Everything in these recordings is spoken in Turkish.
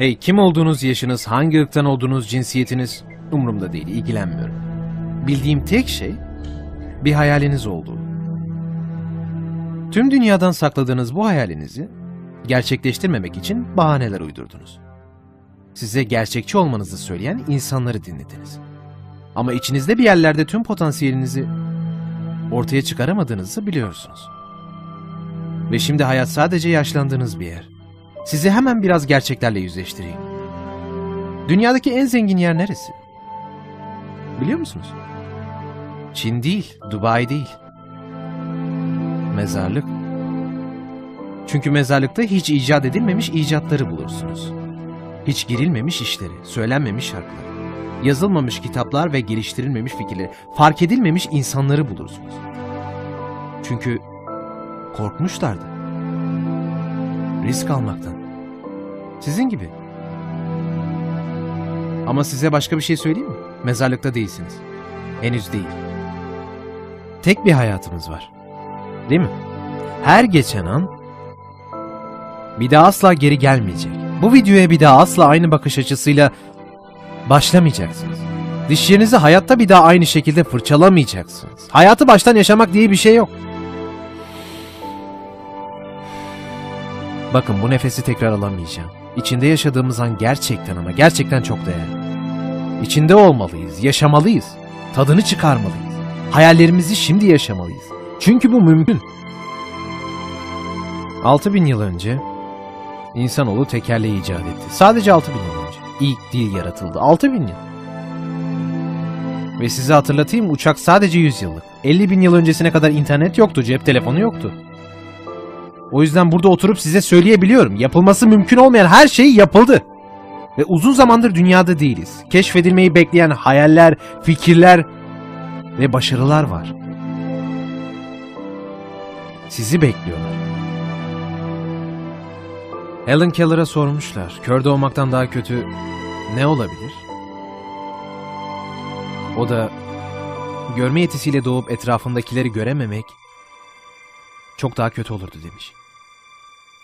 Hey, kim olduğunuz, yaşınız, hangi ırktan olduğunuz, cinsiyetiniz umurumda değil, ilgilenmiyorum. Bildiğim tek şey bir hayaliniz olduğu. Tüm dünyadan sakladığınız bu hayalinizi gerçekleştirmemek için bahaneler uydurdunuz. Size gerçekçi olmanızı söyleyen insanları dinlediniz. Ama içinizde bir yerlerde tüm potansiyelinizi ortaya çıkaramadığınızı biliyorsunuz. Ve şimdi hayat sadece yaşlandığınız bir yer. Sizi hemen biraz gerçeklerle yüzleştireyim. Dünyadaki en zengin yer neresi? Biliyor musunuz? Çin değil, Dubai değil. Mezarlık. Çünkü mezarlıkta hiç icat edilmemiş icatları bulursunuz. Hiç girilmemiş işleri, söylenmemiş şarkıları, yazılmamış kitaplar ve geliştirilmemiş fikirleri, fark edilmemiş insanları bulursunuz. Çünkü korkmuşlardı. Risk almaktan. Sizin gibi. Ama size başka bir şey söyleyeyim mi? Mezarlıkta değilsiniz. Henüz değil. Tek bir hayatımız var. Değil mi? Her geçen an bir daha asla geri gelmeyecek. Bu videoya bir daha asla aynı bakış açısıyla başlamayacaksınız. Dişlerinizi hayatta bir daha aynı şekilde fırçalamayacaksınız. Hayatı baştan yaşamak diye bir şey yok. Bakın, bu nefesi tekrar alamayacağım. İçinde yaşadığımız an gerçekten ama gerçekten çok değerli. İçinde olmalıyız, yaşamalıyız. Tadını çıkarmalıyız. Hayallerimizi şimdi yaşamalıyız. Çünkü bu mümkün. 6000 yıl önce insanoğlu tekerleği icat etti. Sadece 6000 yıl önce. İlk dil yaratıldı. 6000 yıl. Ve size hatırlatayım, uçak sadece 100 yıllık. 50.000 yıl öncesine kadar internet yoktu, cep telefonu yoktu. O yüzden burada oturup size söyleyebiliyorum. Yapılması mümkün olmayan her şey yapıldı. Ve uzun zamandır dünyada değiliz. Keşfedilmeyi bekleyen hayaller, fikirler ve başarılar var. Sizi bekliyorlar. Helen Keller'a sormuşlar. Kör doğmaktan daha kötü ne olabilir? O da görme yetisiyle doğup etrafındakileri görememek çok daha kötü olurdu demiş.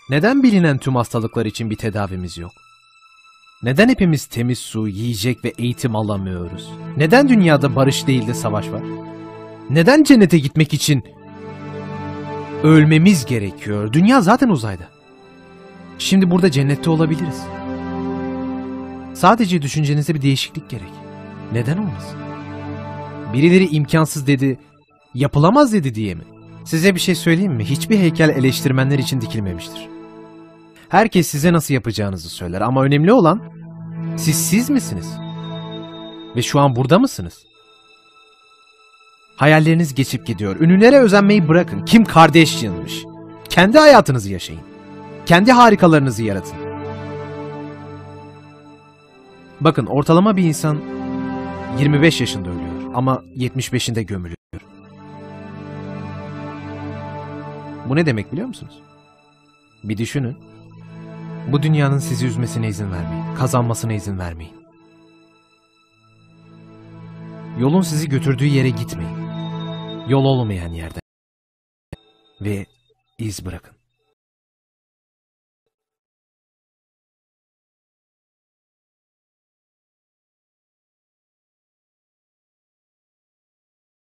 Neden bilinen tüm hastalıklar için bir tedavimiz yok? Neden hepimiz temiz su, yiyecek ve eğitim alamıyoruz? Neden dünyada barış değil de savaş var? Neden cennete gitmek için ölmemiz gerekiyor? Dünya zaten uzayda. Şimdi burada cennette olabiliriz. Sadece düşüncenize bir değişiklik gerek. Neden olmasın? Birileri imkansız dedi, yapılamaz dedi diye mi? Size bir şey söyleyeyim mi? Hiçbir heykel eleştirmenler için dikilmemiştir. Herkes size nasıl yapacağınızı söyler ama önemli olan siz misiniz? Ve şu an burada mısınız? Hayalleriniz geçip gidiyor. Ünlülere özenmeyi bırakın. Kim Kardashian'mış? Kendi hayatınızı yaşayın. Kendi harikalarınızı yaratın. Bakın, ortalama bir insan 25 yaşında ölüyor ama 75'inde gömülüyor. Bu ne demek biliyor musunuz? Bir düşünün. Bu dünyanın sizi üzmesine izin vermeyin. Kazanmasına izin vermeyin. Yolun sizi götürdüğü yere gitmeyin. Yol olmayan yerden. Ve iz bırakın.